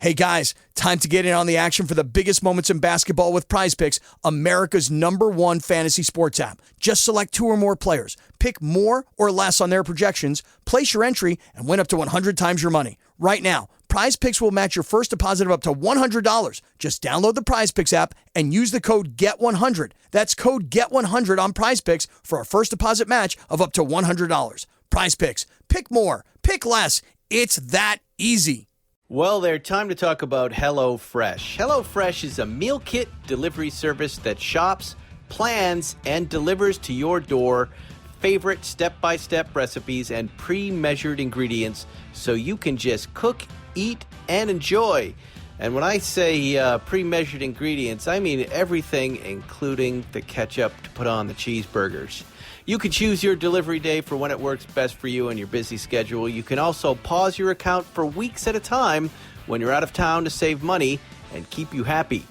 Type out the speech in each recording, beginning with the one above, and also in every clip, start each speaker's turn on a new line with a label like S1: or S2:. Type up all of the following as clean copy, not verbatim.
S1: Hey guys, time to get in on the action for the biggest moments in basketball with Prize Picks, America's #1 fantasy sports app. Just select 2 or more players, pick more or less on their projections, place your entry, and win up to 100 times your money. Right now, Prize Picks will match your first deposit of up to $100. Just download the Prize Picks app and use the code GET100. That's code GET100 on Prize Picks for a first deposit match of up to $100. Prize Picks. Pick more. Pick less. It's that easy.
S2: Well, there, time to talk about HelloFresh. HelloFresh is a meal kit delivery service that shops, plans, and delivers to your door favorite step-by-step recipes and pre-measured ingredients so you can just cook, eat, and enjoy. And when I say pre-measured ingredients, I mean everything, including the ketchup to put on the cheeseburgers. You can choose your delivery day for when it works best for you and your busy schedule. You can also pause your account for weeks at a time when you're out of town to save money and keep you happy.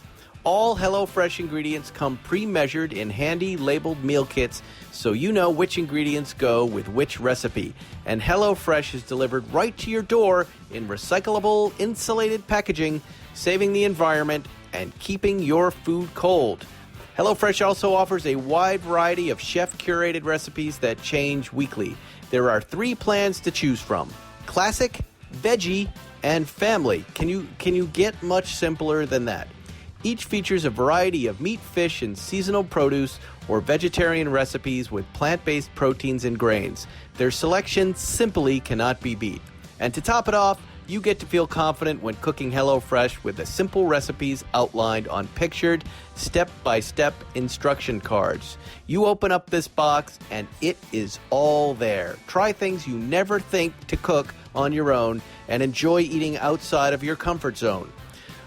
S2: All HelloFresh ingredients come pre-measured in handy labeled meal kits so you know which ingredients go with which recipe. And HelloFresh is delivered right to your door in recyclable, insulated packaging, saving the environment and keeping your food cold. HelloFresh also offers a wide variety of chef-curated recipes that change weekly. There are 3 plans to choose from: Classic, Veggie, and Family. Can you get much simpler than that? Each features a variety of meat, fish, and seasonal produce or vegetarian recipes with plant-based proteins and grains. Their selection simply cannot be beat. And to top it off, you get to feel confident when cooking HelloFresh with the simple recipes outlined on pictured, step-by-step instruction cards. You open up this box and it is all there. Try things you never think to cook on your own and enjoy eating outside of your comfort zone.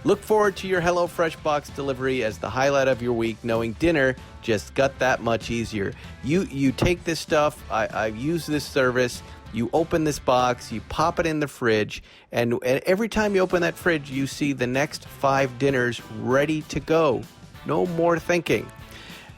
S2: Look forward to your HelloFresh box delivery as the highlight of your week, knowing dinner just got that much easier. You take this stuff, I've used this service, you open this box, you pop it in the fridge, and every time you open that fridge, you see the next 5 dinners ready to go. No more thinking.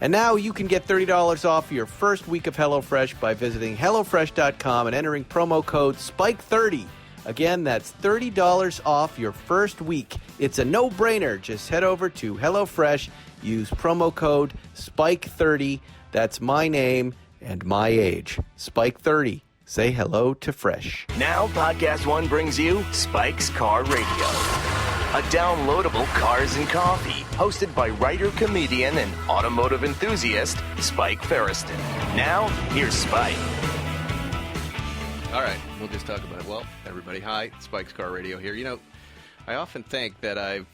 S2: And now you can get $30 off your first week of HelloFresh by visiting HelloFresh.com and entering promo code SPIKE30. Again, that's $30 off your first week. It's a no-brainer. Just head over to HelloFresh, use promo code SPIKE30. That's my name and my age. SPIKE30. Say hello to Fresh.
S3: Now, Podcast One brings you Spike's Car Radio, a downloadable cars and coffee, hosted by writer, comedian, and automotive enthusiast, Spike Ferriston. Now, here's Spike.
S4: All right, we'll just talk about it. Well, everybody, hi, Spike's Car Radio here. You know, I often think that I've,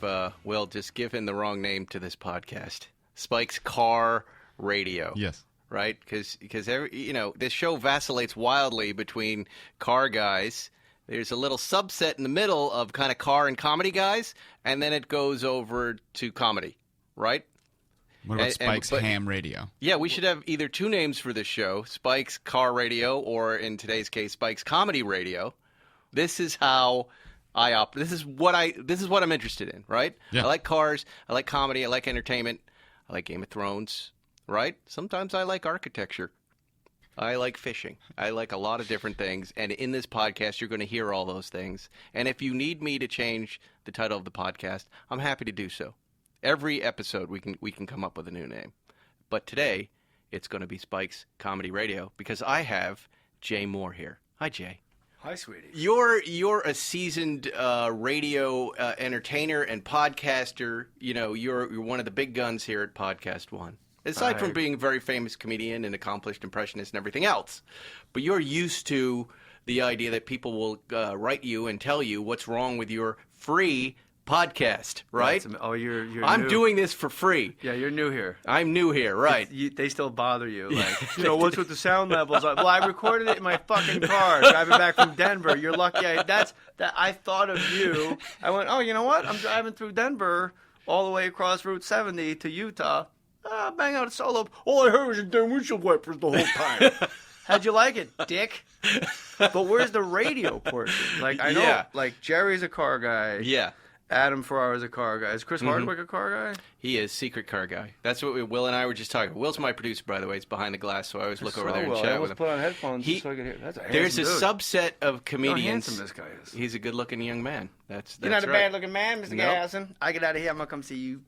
S4: just given the wrong name to this podcast. Spike's Car Radio.
S5: Yes.
S4: Right? Because this show vacillates wildly between car guys. There's a little subset in the middle of kind of car and comedy guys, and then it goes over to comedy, right?
S5: What about Spike's Ham Radio? Yeah,
S4: we should have either 2 names for this show, Spike's Car Radio, or in today's case, Spike's Comedy Radio. This is how I operate. This is what I'm interested in, right?
S5: Yeah.
S4: I like cars, I like comedy, I like entertainment, I like Game of Thrones, right? Sometimes I like architecture. I like fishing. I like a lot of different things. And in this podcast, you're going to hear all those things. And if you need me to change the title of the podcast, I'm happy to do so. Every episode, we can come up with a new name. But today, it's going to be Spike's Comedy Radio because I have Jay Mohr here. Hi, Jay.
S6: Hi, sweetie.
S4: You're a seasoned radio entertainer and podcaster. You know, you're one of the big guns here at Podcast One. Aside from being a very famous comedian and accomplished impressionist and everything else. But you're used to the idea that people will write you and tell you what's wrong with your free podcast, right?
S6: You're
S4: I'm
S6: new.
S4: Doing this for free.
S6: Yeah, you're new here.
S4: I'm new here, right.
S6: They still bother you. Like, what's with the sound levels? Well, I recorded it in my fucking car driving back from Denver. You're lucky. I thought of you. I went, oh, you know what? I'm driving through Denver all the way across Route 70 to Utah. Bang out a solo. All I heard was your damn windshield wipers the whole time. How'd you like it, dick? But where's the radio portion? Like, I know, like, Jerry's a car guy.
S4: Yeah.
S6: Adam Farrar is a car guy. Is Chris Hardwick a car guy?
S4: He is secret car guy. That's what Will and I were just talking. Will's my producer, by the way. He's behind the glass, so I always look over there and chat with him.
S6: Put on headphones so I can hear. That's a
S4: There's a
S6: dude.
S4: subset of comedians.
S6: How handsome this guy is.
S4: He's a good-looking young man. That's
S6: You're not a
S4: right.
S6: bad-looking man, Mr. Gasson. I get out of here. I'm gonna come see you.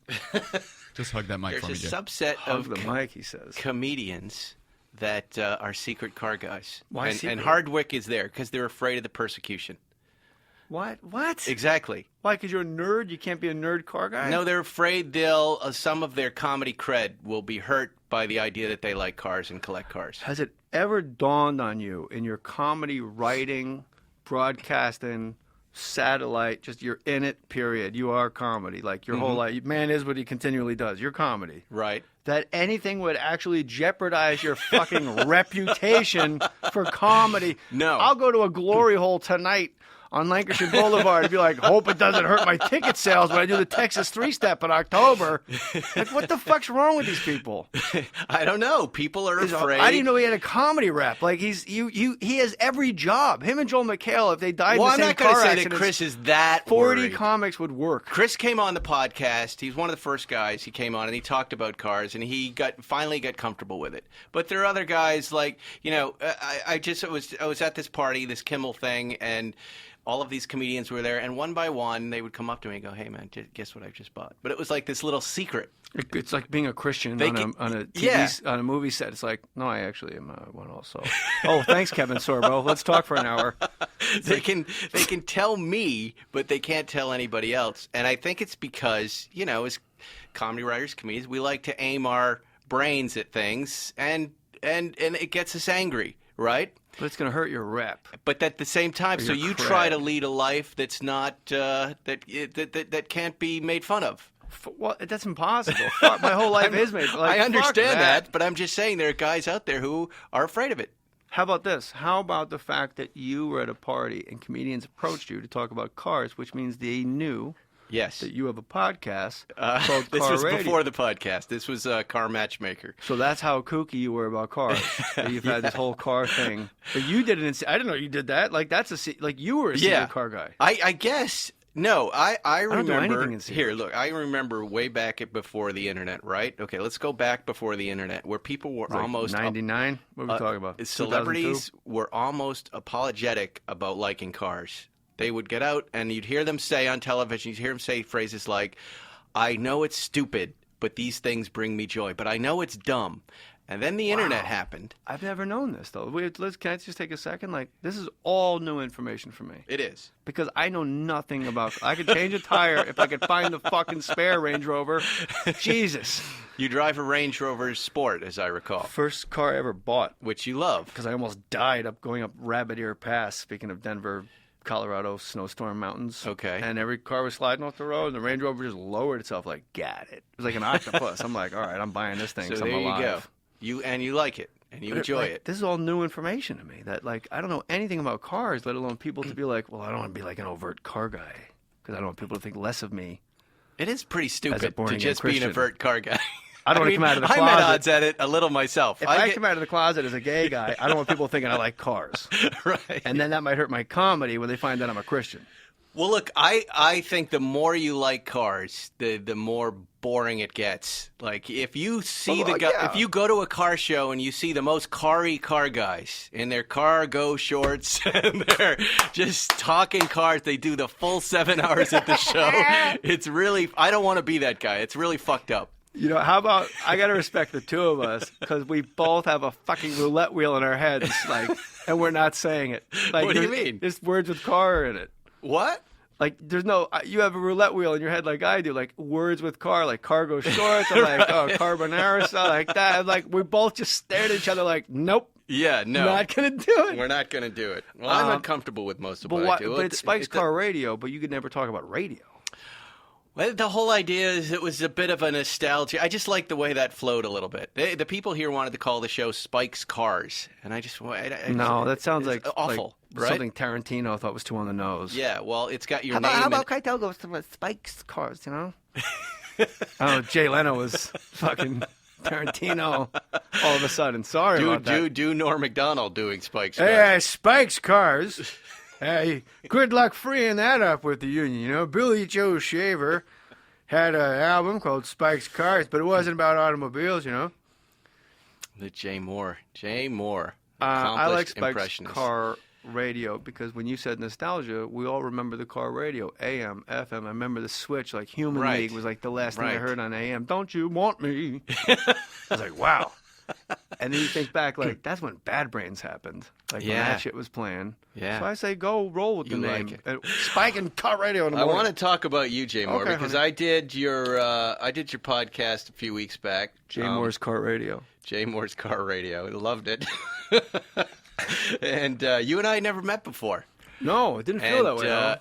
S5: Just hug that mic
S4: There's
S5: for me,
S4: a
S5: Jay.
S4: subset of
S6: the mic, he says.
S4: comedians that are secret car guys.
S6: Why
S4: and
S6: secret?
S4: Hardwick is there because they're afraid of the persecution.
S6: What?
S4: Exactly.
S6: Why? Because you're a nerd? You can't be a nerd car guy?
S4: No, they're afraid some of their comedy cred will be hurt by the idea that they like cars and collect cars.
S6: Has it ever dawned on you in your comedy writing, broadcasting, satellite, just you're in it, period. You are comedy. Like your whole life. Man is what he continually does. You're comedy.
S4: Right.
S6: That anything would actually jeopardize your fucking reputation for comedy.
S4: No.
S6: I'll go to a glory hole tonight on Lancashire Boulevard and be like, hope it doesn't hurt my ticket sales when I do the Texas 3-step in October. Like, what the fuck's wrong with these people?
S4: I don't know. People are afraid.
S6: I didn't know he had a comedy rap. Like, he has every job. Him and Joel McHale, if they died in the
S4: I'm
S6: same
S4: not going
S6: car
S4: to say
S6: accidents,
S4: that Chris is that
S6: 40
S4: worried.
S6: comics would work.
S4: Chris came on the podcast. He's one of the first guys. He came on and he talked about cars, and he finally got comfortable with it. But there are other guys like, I was at this party, this Kimmel thing, and all of these comedians were there, and one by one, they would come up to me and go, "Hey, man, guess what I just bought?" But it was like this little secret.
S6: It's like being a Christian on a movie set. It's like, no, I actually am one also. Oh, thanks, Kevin Sorbo. Let's talk for an hour.
S4: They can tell me, but they can't tell anybody else. And I think it's because, as comedy writers, comedians, we like to aim our brains at things, and it gets us angry, right?
S6: But it's going to hurt your rep.
S4: But at the same time, so you try to lead a life that's not that can't be made fun of.
S6: Well, that's impossible. My whole life is made. Like,
S4: I understand that, but I'm just saying there are guys out there who are afraid of it.
S6: How about this? How about the fact that you were at a party and comedians approached you to talk about cars, which means they knew
S4: yes
S6: that you have a podcast called
S4: This
S6: Car
S4: was
S6: Radio.
S4: before the podcast. This was Car Matchmaker.
S6: So that's how kooky you were about cars. That you've had this whole car thing. But you did it. I didn't know you did that. Like you were a secret car guy.
S4: I guess. No, I
S6: don't do
S4: remember.
S6: anything in secret.
S4: Here, look, I remember way back before the internet, right? Okay, let's go back before the internet, where people were
S6: Like
S4: almost
S6: 99. What are we talking about?
S4: Celebrities
S6: 2002?
S4: were almost apologetic about liking cars. They would get out, and you'd hear them say on television, you'd hear them say phrases like, "I know it's stupid, but these things bring me joy. But I know it's dumb." And then the internet happened.
S6: I've never known this, though. Can I just take a second? Like, this is all new information for me.
S4: It is.
S6: Because I know nothing about... I could change a tire if I could find the fucking spare Range Rover. Jesus.
S4: You drive a Range Rover Sport, as I recall.
S6: First car I ever bought.
S4: Which you love.
S6: Because I almost died going up Rabbit Ear Pass, speaking of Denver, Colorado snowstorm mountains.
S4: Okay.
S6: And every car was sliding off the road, and the Range Rover just lowered itself like, got it. It was like an octopus. I'm like, all right, I'm buying this thing.
S4: So
S6: I'm
S4: there
S6: alive.
S4: you go. You like it, and you enjoy it.
S6: This is all new information to me. That I don't know anything about cars, let alone people to be like, well, I don't want to be like an overt car guy because I don't want people to think less of me.
S4: It is pretty stupid to
S6: born-again
S4: just be an
S6: Christian.
S4: overt car guy.
S6: I don't want to come out of the closet.
S4: I'm at odds at it a little myself.
S6: If I come out of the closet as a gay guy, I don't want people thinking I like cars.
S4: Right.
S6: And then that might hurt my comedy when they find out I'm a Christian.
S4: Well, look, I think the more you like cars, the more boring it gets. Like if you see if you go to a car show and you see the most car-y car guys in their cargo shorts and they're just talking cars, they do the full 7 hours at the show. It's really, I don't want to be that guy. It's really fucked up.
S6: You know, how about, I got to respect the two of us because we both have a fucking roulette wheel in our heads, and we're not saying it. Like,
S4: what do you mean?
S6: There's words with car in it.
S4: What?
S6: Like, there's no, you have a roulette wheel in your head like I do, like words with car, like cargo shorts, or like, carbonara, stuff like that. And, like, we both just stared at each other like, nope.
S4: Yeah, no.
S6: Not going to do it.
S4: We're not going to do it. Well, I'm uncomfortable with most of what I do.
S6: But it's Spike's Car Radio, but you could never talk about radio.
S4: Well, the whole idea is it was a bit of a nostalgia. I just like the way that flowed a little bit. The people here wanted to call the show Spike's Cars, and I just
S6: no, that sounds like
S4: awful, right?
S6: Something Tarantino thought was too on the nose.
S4: Yeah, well, it's got your name.
S6: How about Keitel goes to Spike's Cars? You know, oh, Jay Leno was fucking Tarantino all of a sudden. Sorry about that.
S4: Do Norm Macdonald doing Spike's Cars.
S6: Hey, Spike's Cars. Hey, good luck freeing that up with the union. You know, Billy Joe Shaver had an album called Spike's Cars, but it wasn't about automobiles, you know.
S4: The Jay Mohr. Jay Mohr.
S6: I like
S4: Accomplished
S6: Spike's
S4: impressionist.
S6: car radio because when you said nostalgia, we all remember the car radio, AM, FM. I remember the switch, like Human
S4: Right.
S6: League was like the last thing I
S4: Right.
S6: heard on AM. Don't you want me? I was like, wow. And then you think back, like, that's when Bad Brains happened. Like, when
S4: Yeah.
S6: that shit was playing.
S4: Yeah.
S6: So I say go roll with the
S4: You
S6: name.
S4: like it.
S6: Spike and car radio in the
S4: I
S6: morning.
S4: want to talk about you, Jay Mohr,
S6: Okay,
S4: because
S6: honey.
S4: I did your podcast a few weeks back.
S6: Jay Moore's car radio.
S4: Jay Mohr's car radio. I loved it. And you and I never met before.
S6: No, it didn't feel that way.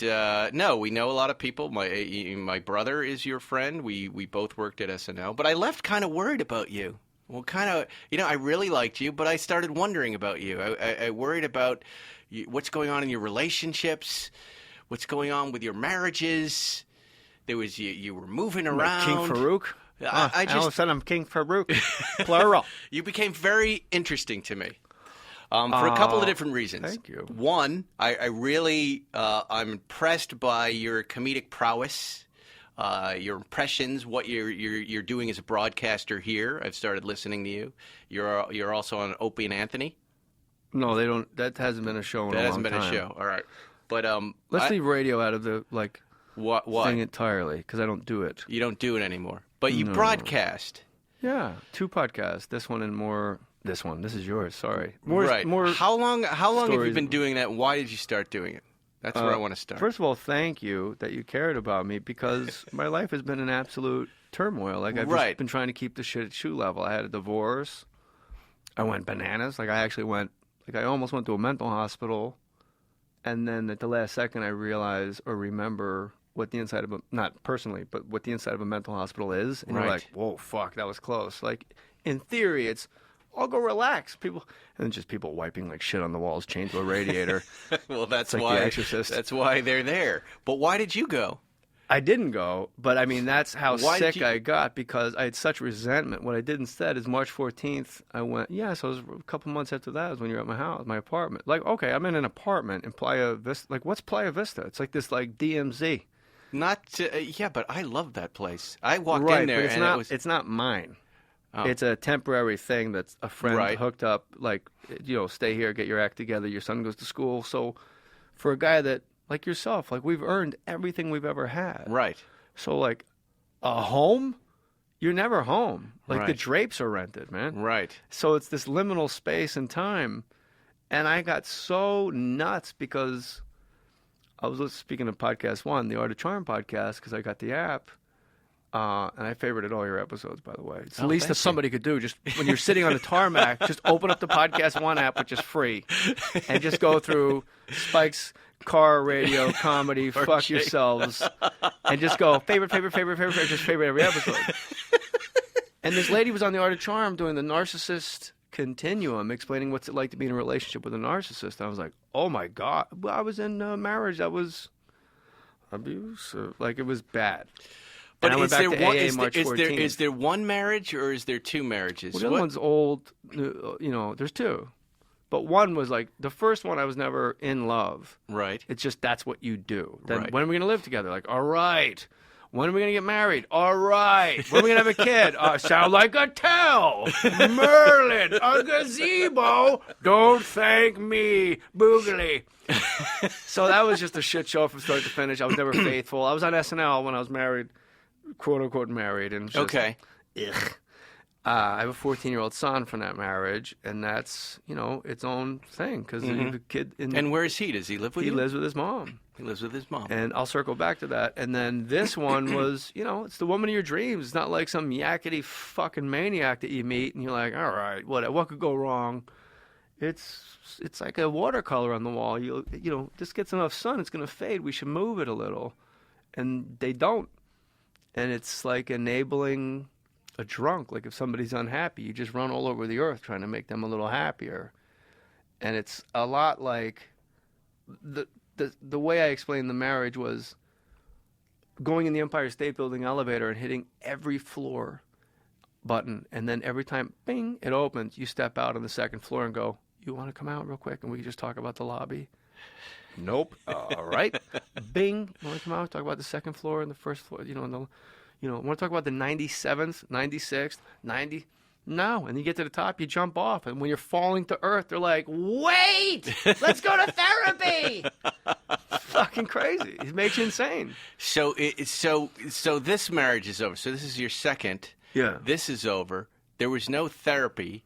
S6: though.
S4: No, we know a lot of people. My brother is your friend. We both worked at SNL, but I left kind of worried about you. Well, kind of, I really liked you, but I started wondering about you. I worried about what's going on in your relationships, what's going on with your marriages. There was you were moving
S6: Like
S4: around.
S6: King Farouk?
S4: I
S6: all of a
S4: just
S6: sudden I'm King Farouk. Plural.
S4: you became very interesting to me. For a couple of different reasons.
S6: thank you.
S4: One, I really I'm impressed by your comedic prowess, your impressions, what you're doing as a broadcaster here. I've started listening to you. You're also on Opie and Anthony.
S6: No, they don't. That hasn't been a show in
S4: That
S6: a
S4: hasn't
S6: long
S4: been
S6: time.
S4: a show. All right, but
S6: Let's leave radio out of the
S4: what
S6: thing entirely because I don't do it.
S4: you don't do it anymore. But you
S6: No.
S4: broadcast.
S6: Yeah, 2 podcasts. This one and more. This one. This is yours. Sorry. More.
S4: Right.
S6: More.
S4: How long have you
S6: stories.
S4: been doing that? And why did you start doing it? That's where I want to start.
S6: First of all, thank you that you cared about me because my life has been an absolute turmoil. Like I've
S4: Right.
S6: just been trying to keep the shit at shoe level. I had a divorce. I went bananas. Like I actually went. Like I almost went to a mental hospital, and then at the last second I realized or remember what the inside of a not personally, but what the inside of a mental hospital is, and you're
S4: Right.
S6: like, whoa, fuck, that was close. Like in theory, it's I'll go relax. People and then just people wiping like shit on the walls, chained to a radiator.
S4: Well, that's
S6: like The
S4: why.
S6: Exorcist.
S4: That's why they're there. But why did you go?
S6: I didn't go, but I mean that's how
S4: Why did
S6: sick
S4: you-
S6: I got because I had such resentment. What I did instead is March 14th, I went. Yeah, so it was a couple months after that was when you're at my house, my apartment. Like, okay, I'm in an apartment in Playa Vista. Like, what's Playa Vista? It's like this like DMZ.
S4: Not to, yeah, but I love that place. I walked
S6: right,
S4: in there
S6: but it's
S4: and
S6: not.
S4: it was
S6: It's not mine.
S4: Oh.
S6: It's a temporary thing that's a friend
S4: Right.
S6: hooked up. Like, stay here, get your act together. Your son goes to school. So, for a guy that like yourself, like we've earned everything we've ever had.
S4: right.
S6: So like a home, you're never home. Like the
S4: Right.
S6: drapes are rented, man.
S4: Right.
S6: So it's this liminal space and time. And I got so nuts because I was speaking of podcast one, the Art of Charm podcast, because I got the app. And I favorited all your episodes, by the way. It's the
S4: Oh,
S6: least
S4: thank
S6: that
S4: you.
S6: somebody could do. Just when you're sitting on the tarmac, just open up the podcast one app, which is free, and just go through Spike's car radio comedy, fuck
S4: Jay.
S6: yourselves, and just go favorite, just favorite every episode. And this lady was on the Art of Charm doing the narcissist continuum, explaining what's it like to be in a relationship with a narcissist. And I was like, oh my God. Well, I was in a marriage that was abusive. Like, it was bad.
S4: But
S6: and I went
S4: is
S6: back
S4: there
S6: to
S4: one?
S6: AA
S4: Is there,
S6: March
S4: is, there,
S6: 14th.
S4: is there one marriage or is there two marriages?
S6: Well, the other one's old. There's 2. But one was like, the first one I was never in love.
S4: Right.
S6: It's just that's what you do. Then
S4: Right.
S6: when are we going to live together? Like, all right. When are we going to get married? All right. When are we going to have a kid? Sound like a tell. Merlin, a gazebo. Don't thank me. Boogly. So that was just a shit show from start to finish. I was never faithful. I was on SNL when I was married, quote unquote married. And it was just,
S4: Okay.
S6: ugh. I have a 14-year-old son from that marriage, and that's, its own thing because the kid
S4: And where is he? Does he live with
S6: he
S4: you?
S6: lives with his mom.
S4: He lives with his mom.
S6: And I'll circle back to that. And then this one was, it's the woman of your dreams. It's not like some yakety fucking maniac that you meet and you're like, all right, what could go wrong? It's like a watercolor on the wall. This gets enough sun, it's going to fade. We should move it a little. And they don't. And it's like enabling a drunk. Like if somebody's unhappy, you just run all over the earth trying to make them a little happier. And it's a lot like the way I explained the marriage was going in the Empire State Building elevator and hitting every floor button, and then every time, bing, it opens, you step out on the second floor and go, you want to come out real quick and we can just talk about the lobby? Nope. All right. Bing. You want to come out? Talk about the second floor and the first floor. Want to talk about the 97th, 96th, 90? No. And you get to the top, you jump off. And when you're falling to earth, they're like, wait, let's go to therapy. Fucking crazy. It makes you insane.
S4: So this marriage is over. So this is your second.
S6: Yeah.
S4: This is over. There was no therapy.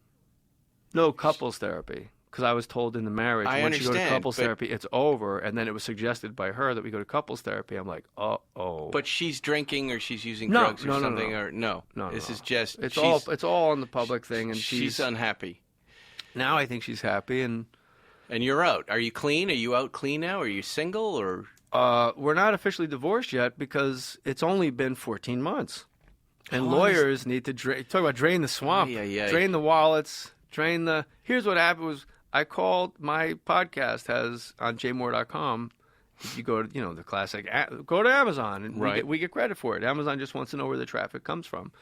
S6: No couples therapy. Because I was told in the marriage,
S4: I
S6: once you go to
S4: understand,
S6: couples
S4: but-
S6: therapy, it's over. And then it was suggested by her that we go to couples therapy. I'm like, uh-oh.
S4: But she's drinking or she's using
S6: No,
S4: drugs or
S6: no, no,
S4: something
S6: no.
S4: or no.
S6: No,
S4: This
S6: no.
S4: is just
S6: It's
S4: she's
S6: all on the public thing, and
S4: she's unhappy.
S6: now I think she's happy, and
S4: And you're out. Are you clean? Are you out clean now? Are you single or
S6: we're not officially divorced yet because it's only been 14 months, and
S4: How long
S6: lawyers need to talk about drain the swamp,
S4: Ay, ay, ay.
S6: drain the wallets, drain the. Here's what happened was I called my podcast has on jmohr.com. If you go to the classic, go to Amazon and
S4: Right.
S6: we get credit for it. Amazon just wants to know where the traffic comes from,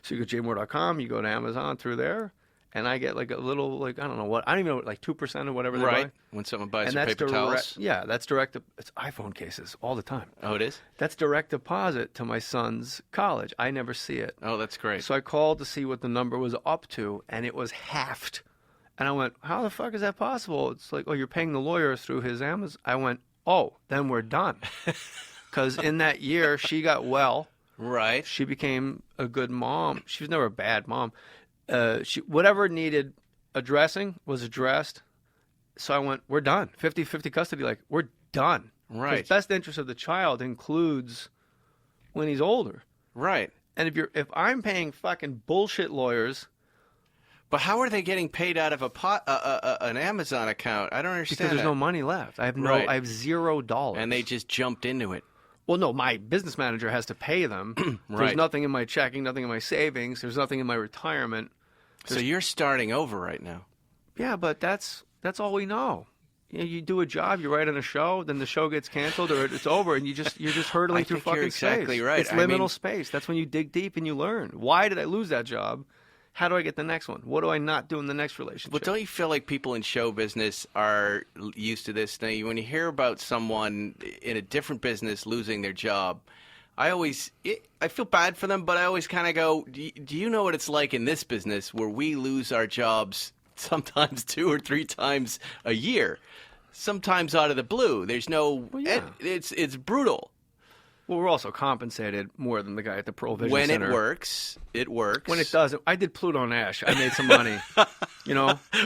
S6: so you go to jmohr.com, you go to Amazon through there. And I get like a little, I don't know what, I don't even know, like 2% or whatever they
S4: right?
S6: buy.
S4: When someone buys
S6: And
S4: some
S6: that's
S4: paper
S6: direct.
S4: towels.
S6: Yeah, that's direct. It's iPhone cases all the time.
S4: Oh, it is?
S6: That's direct deposit to my son's college. I never see it.
S4: Oh, that's great.
S6: So I called to see what the number was up to, and it was halved. And I went, how the fuck is that possible? It's like, oh, you're paying the lawyers through his Amazon. I went, oh, then we're done. Because in that year, she got well.
S4: Right.
S6: She became a good mom. She was never a bad mom. Whatever needed addressing was addressed. So I went, we're done. 50-50 custody, like, we're done.
S4: Right.
S6: Because best interest of the child includes when he's older.
S4: Right.
S6: And if I'm paying fucking bullshit lawyers
S4: But how are they getting paid out of an Amazon account? I don't understand.
S6: because there's
S4: that.
S6: no money left. I have
S4: Right.
S6: I have $0.
S4: And they just jumped into it.
S6: Well, no, my business manager has to pay them.
S4: Right.
S6: There's nothing in my checking, nothing in my savings. There's nothing in my retirement.
S4: So you're starting over right now.
S6: Yeah, but that's all we know. You do a job, you write on a show, then the show gets canceled or it's over, and you're just hurtling
S4: I
S6: through
S4: think you're
S6: fucking
S4: exactly
S6: space.
S4: right.
S6: It's
S4: I
S6: liminal
S4: mean-
S6: space. That's when you dig deep and you learn. Why did I lose that job? How do I get the next one? What do I not do in the next relationship?
S4: But don't you feel like people in show business are used to this thing? When you hear about someone in a different business losing their job, I feel bad for them, but I always kind of go, do you know what it's like in this business where we lose our jobs sometimes 2 or 3 times a year, sometimes out of the blue? There's no,
S6: yeah.
S4: it's brutal.
S6: Well, we're also compensated more than the guy at the Provision
S4: When
S6: Center.
S4: it works, it works.
S6: When it doesn't, I did Pluto Nash. I made some money.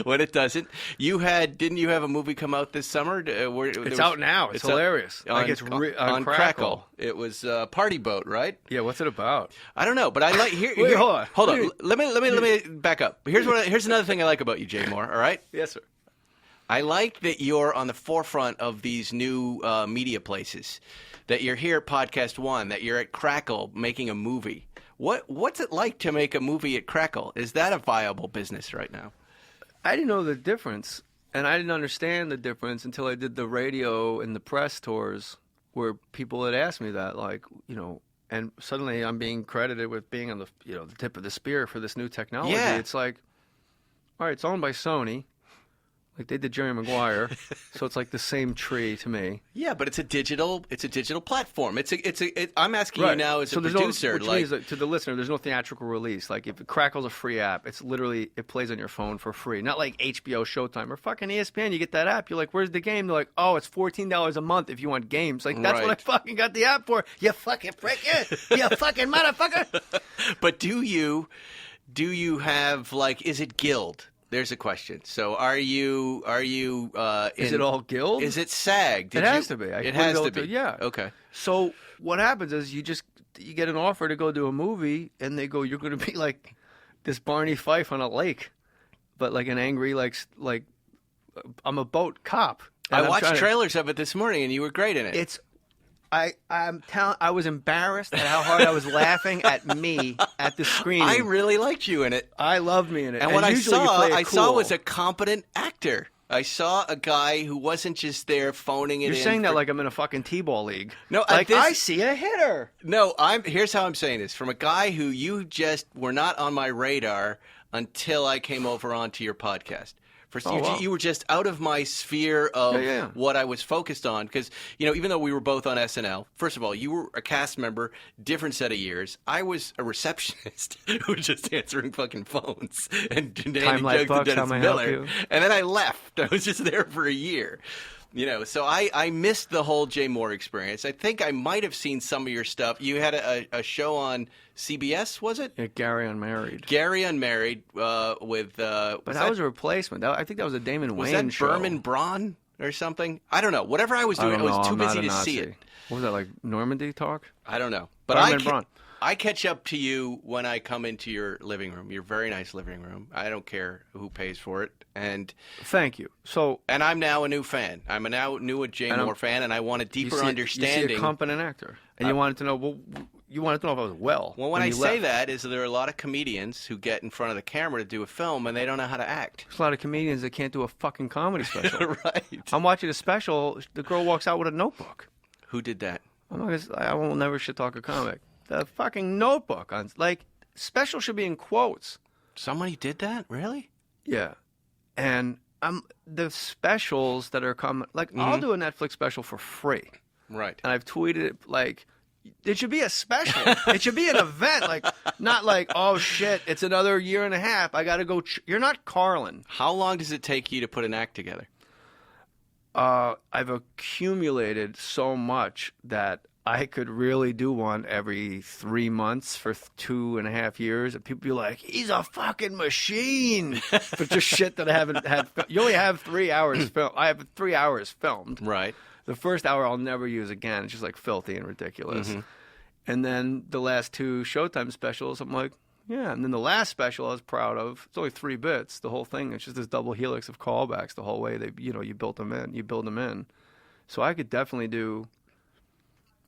S4: When it doesn't, didn't you have a movie come out this summer?
S6: It's out now. It's hilarious.
S4: On,
S6: Like it's on
S4: Crackle. It was Party Boat, right?
S6: Yeah, what's it about?
S4: I don't know, but I like here.
S6: Wait, hold on.
S4: Hold on. Let me back up. Here's another thing I like about you, Jay Mohr. All right.
S6: Yes, sir.
S4: I like that you're on the forefront of these new media places. That you're here at Podcast One. That you're at Crackle making a movie. What's it like to make a movie at Crackle? Is that a viable business right now?
S6: I didn't know the difference, and I didn't understand the difference until I did the radio and the press tours where people had asked me that, and suddenly I'm being credited with being on the the tip of the spear for this new technology.
S4: Yeah.
S6: It's like, all right, it's owned by Sony. Like they did Jerry Maguire, so it's like the same tree to me.
S4: Yeah, but it's a digital platform. I'm asking you now as a
S6: there's
S4: producer,
S6: which means that to the listener, there's no theatrical release. Like if Crackle's a free app, it's literally it plays on your phone for free. Not like HBO, Showtime, or fucking ESPN. You get that app, you're like, where's the game? They're like, oh, it's $14 a month if you want games. Like that's what I
S4: Right.
S6: fucking got the app for. You fucking frickin', you fucking motherfucker.
S4: But do you have is it Guild? There's a question. So are you
S6: Is it all Guild?
S4: Is it SAG?
S6: It has to be.
S4: It has to be.
S6: Yeah.
S4: Okay.
S6: So what happens is you get an offer to go do a movie, and they go, you're going to be like this Barney Fife on a lake, but like an angry like I'm a boat cop. And
S4: I
S6: I'm
S4: watched
S6: trying to-
S4: trailers of it this morning, and you were great in it.
S6: It's I was embarrassed at how hard I was laughing at me at the screen.
S4: I really liked you in it.
S6: I loved me in it.
S4: And what I
S6: usually you
S4: saw,
S6: play it cool.
S4: was a competent actor. I saw a guy who wasn't just there phoning it in.
S6: You're saying that
S4: for-
S6: like I'm in a fucking T-ball league.
S4: No,
S6: like
S4: this-
S6: I see a hitter.
S4: No, here's how I'm saying this. From a guy who you just were not on my radar until I came over onto your podcast. You were just out of my sphere of
S6: Yeah.
S4: what I was focused on. Because, even though we were both on SNL, first of all, you were a cast member, different set of years. I was a receptionist who was just answering fucking phones and handing
S6: Life
S4: jokes to
S6: Bucks, how
S4: Dennis
S6: may I help
S4: Miller.
S6: you?
S4: And then I left. I was just there for a year. So I missed the whole Jay Mohr experience. I think I might have seen some of your stuff. You had a show on CBS, was it?
S6: Yeah, Gary Unmarried.
S4: Gary Unmarried with.
S6: But that was a replacement. I think that was a Damon
S4: Was
S6: Wayne
S4: that
S6: show.
S4: Berman Braun or something? I don't know. Whatever I was doing, I was too busy to see it.
S6: What was that, like Normandy talk?
S4: I don't know. But
S6: Berman Braun.
S4: I catch up to you when I come into your living room, your very nice living room. I don't care who pays for it. And
S6: Thank you. And
S4: I'm now a new fan. I'm a Jay Mohr fan, and I want a deeper understanding.
S6: You see a competent actor, and you wanted to know. Well, you wanted to know if I was well.
S4: Well, when I say that, is there are a lot of comedians who get in front of the camera to do a film, and they don't know how to act.
S6: There's a lot of comedians that can't do a fucking comedy special.
S4: Right.
S6: I'm watching a special. The girl walks out with a notebook.
S4: Who did that?
S6: I will never shit talk a comic. The fucking notebook on special should be in quotes.
S4: Somebody did that? Really?
S6: Yeah, and the specials that are coming. I'll do a Netflix special for free.
S4: Right.
S6: And I've tweeted it it should be a special. It should be an event. Not oh shit, it's another year and a half. I got to go. You're not Carlin.
S4: How long does it take you to put an act together?
S6: I've accumulated so much that I could really do one every 3 months for 2.5 years. And people be like, he's a fucking machine. For just shit that I haven't had. You only have 3 hours filmed. I have 3 hours filmed.
S4: Right.
S6: The first hour I'll never use again. It's just filthy and ridiculous. Mm-hmm. And then the last 2 Showtime specials, I'm like, yeah. And then the last special I was proud of. It's only 3 bits. The whole thing. It's just this double helix of callbacks the whole way. You built them in. You build them in. So I could definitely do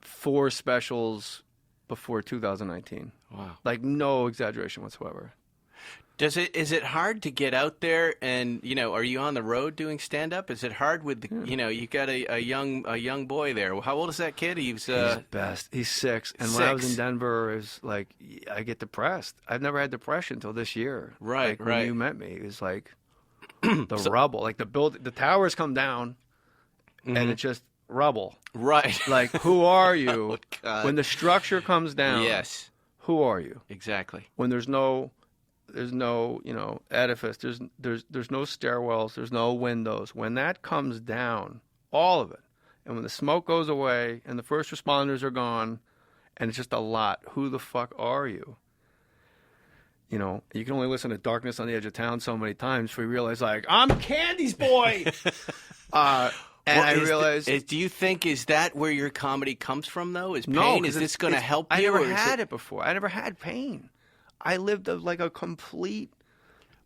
S6: 4 specials before 2019.
S4: Wow.
S6: No exaggeration whatsoever.
S4: Is it hard to get out there and, are you on the road doing stand-up? Is it hard with, you got a young boy there. How old is that kid? He's
S6: best. He's 6. And when I was in Denver, it was I get depressed. I've never had depression until this year.
S4: Right, right.
S6: When you met me, it was the rubble. The towers come down, and it's just rubble.
S4: Right.
S6: Who are you?
S4: Oh, God.
S6: When the structure comes down.
S4: Yes.
S6: Who are you?
S4: Exactly.
S6: When there's no edifice, there's no stairwells, there's no windows. When that comes down, all of it, and when the smoke goes away and the first responders are gone, and it's just a lot, who the fuck are you? You can only listen to Darkness on the Edge of Town so many times before you realize, I'm Candy's boy. And I realized...
S4: do you think, is that where your comedy comes from, though? Is pain?
S6: No,
S4: is this going to help you?
S6: I never had it before. I never had pain. I lived a complete...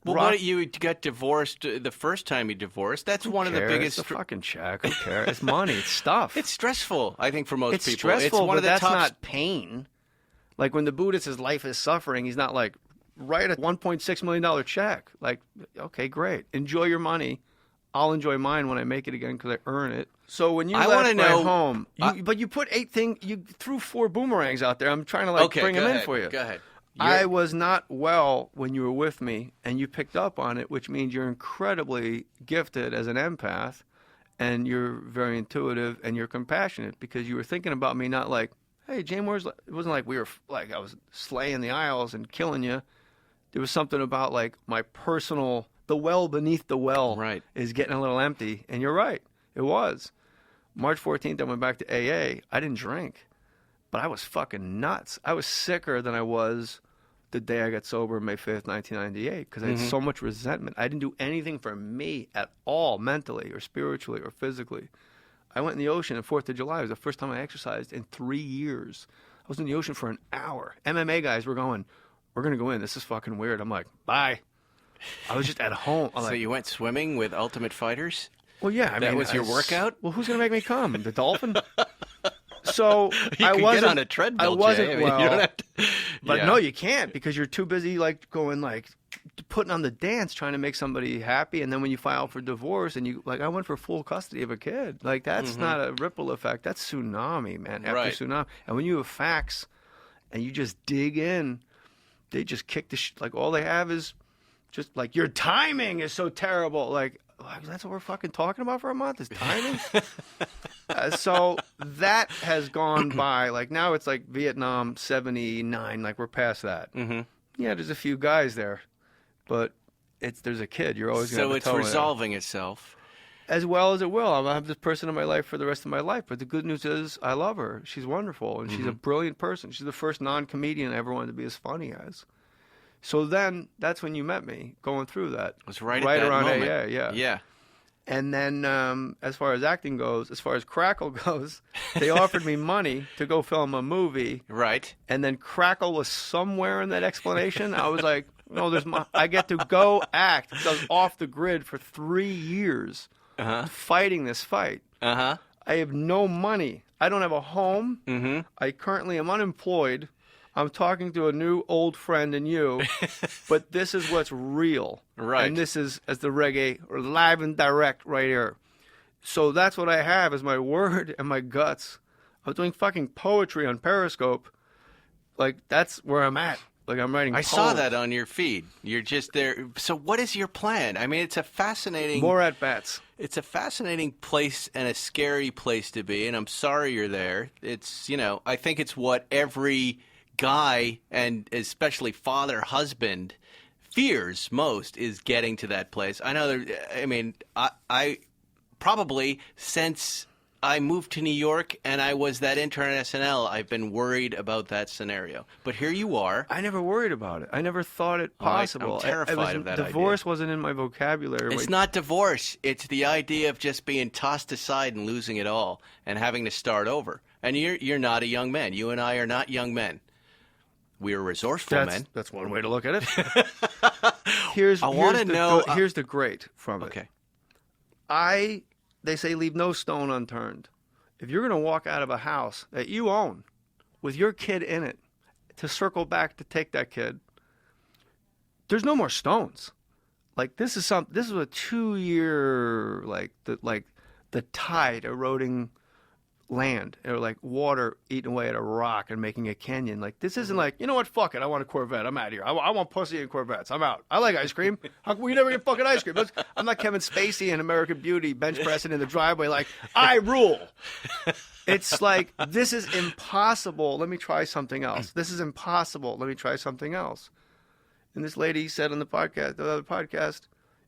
S4: Well, you got divorced the first time you divorced. That's one of the biggest...
S6: It's a fucking check. Who cares? It's money. It's stuff.
S4: It's stressful, I think, for most people.
S6: It's stressful,
S4: one
S6: but
S4: of the
S6: that's
S4: top...
S6: not pain. When the Buddhist says life is suffering, he's not write a $1.6 million check. Okay, great. Enjoy your money. I'll enjoy mine when I make it again because I earn it. So when you left my home, but you put 8 things, you threw 4 boomerangs out there. I'm trying to bring them in for you.
S4: Go ahead.
S6: I was not well when you were with me, and you picked up on it, which means you're incredibly gifted as an empath, and you're very intuitive, and you're compassionate because you were thinking about me, not hey, Jay Mohr's. It wasn't we were I was slaying the aisles and killing you. There was something about my personal. The well beneath the well is getting a little empty. And you're right. It was. March 14th, I went back to AA. I didn't drink. But I was fucking nuts. I was sicker than I was the day I got sober, May 5th, 1998, because I had so much resentment. I didn't do anything for me at all, mentally or spiritually or physically. I went in the ocean on 4th of July. It was the first time I exercised in 3 years. I was in the ocean for an hour. MMA guys were going, we're going to go in. This is fucking weird. I'm like, bye. I was just at home.
S4: So you went swimming with Ultimate Fighters?
S6: Well, yeah.
S4: That was your workout?
S6: Well, who's going to make me come? The dolphin? So
S4: you
S6: I wasn't
S4: get on a treadmill.
S6: I wasn't
S4: Jay.
S6: well.
S4: You don't have to,
S6: but no, you can't because you're too busy putting on the dance, trying to make somebody happy, and then when you file for divorce and you I went for full custody of a kid. That's not a ripple effect. That's tsunami, man. After tsunami, and when you have facts and you just dig in, they just kick the all they have is just like, your timing is so terrible. Like, that's what we're fucking talking about for a month, is timing? So that has gone by. Like, now it's like Vietnam 79, like we're past that.
S4: Mm-hmm.
S6: Yeah, there's a few guys there, but there's a kid. You're always going to have a toe
S4: So
S6: in
S4: it's
S6: there.
S4: resolving itself.
S6: As well as it will. I'll have this person in my life for the rest of my life. But the good news is I love her. She's wonderful, and she's a brilliant person. She's the first non-comedian I ever wanted to be as funny as. So then that's when you met me, going through that.
S4: It was right at that
S6: around
S4: moment.
S6: AA, yeah.
S4: Yeah.
S6: And then as far as acting goes, as far as Crackle goes, they offered me money to go film a movie.
S4: Right.
S6: And then Crackle was somewhere in that explanation. I was like, no, I get to go act. I was off the grid for 3 years fighting this fight.
S4: Uh-huh.
S6: I have no money. I don't have a home.
S4: Mm-hmm.
S6: I currently am unemployed. I'm talking to a new old friend in you, but this is what's real.
S4: Right.
S6: And this is, as the reggae, or live and direct right here. So that's what I have, is my word and my guts. I was doing fucking poetry on Periscope. Like, that's where I'm at. Like, I'm writing
S4: I
S6: poems.
S4: saw that on your feed. You're just there. So what is your plan? I mean, it's a fascinating...
S6: More at bats.
S4: It's a fascinating place and a scary place to be, and I'm sorry you're there. It's, I think it's what every guy, and especially father, husband, fears most, is getting to that place. I know I probably, since I moved to New York and I was that intern at SNL, I've been worried about that scenario. But here you are.
S6: I never worried about it. I never thought it possible.
S4: I'm terrified of that
S6: Divorce
S4: idea.
S6: wasn't in my vocabulary.
S4: It's not divorce. It's the idea of just being tossed aside and losing it all and having to start over. And you're not a young man. You and I are not young men. We are resourceful men.
S6: That's one way to look at it.
S4: I want to know.
S6: Here's the great from it.
S4: Okay.
S6: They say leave no stone unturned. If you're going to walk out of a house that you own with your kid in it to circle back to take that kid, there's no more stones. Like, this is a 2-year, the tide eroding land, or like water eating away at a rock and making a canyon. Like, this isn't like, you know what, fuck it, I want a Corvette, I'm out of here. I want pussy and Corvettes, I'm out. I like ice cream. How come we never get fucking ice cream? I'm not Kevin Spacey in American Beauty bench pressing in the driveway like, I rule. It's like, this is impossible, let me try something else. This is impossible, let me try something else. And this lady said on the other podcast,